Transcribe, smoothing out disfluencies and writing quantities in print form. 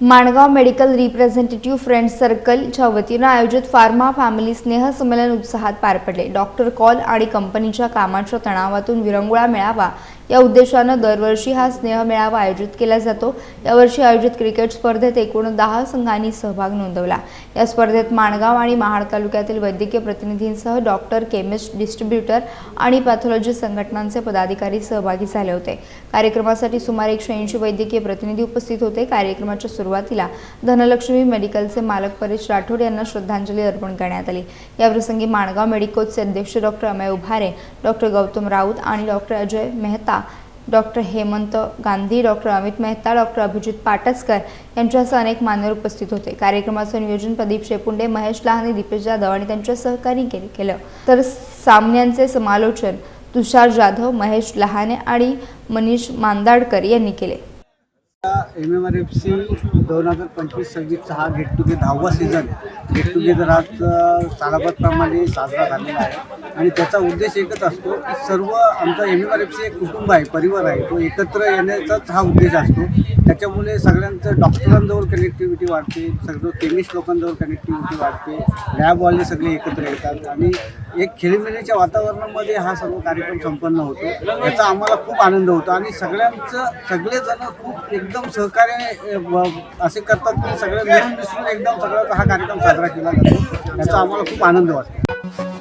Mangaon medical representative friends सर्कलच्या वतीनं आयोजित फार्मा फॅमिली स्नेह संमेलन उत्साहात पार पडले। डॉक्टर कॉल आणि कंपनीच्या कामाच्या तणावातून विरंगुळा मिळावा या उद्देशानं दरवर्षी हा स्नेह मेळावा आयोजित केला जातो। यावर्षी आयोजित क्रिकेट स्पर्धेत एकूण 10 संघांनी सहभाग नोंदवला। या स्पर्धेत माणगाव आणि महाड तालुक्यातील वैद्यकीय प्रतिनिधींसह डॉक्टर, केमिस्ट, डिस्ट्रीब्युटर आणि पॅथॉलॉजी संघटनांचे पदाधिकारी सहभागी झाले होते। कार्यक्रमासाठी सुमारे 180 वैद्यकीय प्रतिनिधी उपस्थित होते। कार्यक्रमाच्या सुरुवातीला धनलक्ष्मी मेडिकलचे मालक परेश राठोड यांना श्रद्धांजली अर्पण करण्यात आली। याप्रसंगी माणगाव मेडिकोचे अध्यक्ष डॉक्टर अमेय उभारे, डॉक्टर गौतम राऊत आणि doctor Ajay Mehta, doctor Hemant Gandhi, doctor Amit Mehta, doctor Abhijit Pataskar यांच्यासह अनेक मान्यवर उपस्थित होते। कार्यक्रमाचं नियोजन प्रदीप शेपुंडे, महेश लहाने, दीपेश जाधव आणि त्यांच्या सहकार्यांनी केलं। तर सामन्यांचे समालोचन तुषार जाधव, महेश लहाने आणि मनीष मांदाडकर यांनी केले। MMRFC 2025-26 हा गेट टुगेदर 10वा सीझन गेट टुगेदर आज सालाबादप्रमाणे साजरा झालेला आहे आणि त्याचा उद्देश एकच असतो की सर्व आमचा MMRFC एक कुटुंब आहे, परिवार आहे, तो एकत्र येण्याचाच हा उद्देश असतो। त्याच्यामुळे सगळ्यांचं डॉक्टरांजवळ कनेक्टिव्हिटी वाढते, सगळं केमिस्ट लोकांजवळ कनेक्टिव्हिटी वाढते, लॅबवाले सगळे एकत्र येतात आणि एक खेळीमेळीच्या वातावरणामध्ये हा सर्व कार्यक्रम संपन्न होतो। याचा आम्हाला खूप आनंद होतो आणि सगळेजण खूप एकदम सहकार्य असे करतात की सगळे मिळून मिसळून एकदम सगळ्याचा हा कार्यक्रम साजरा केला जातो। याचा आम्हाला खूप आनंद वाटतो।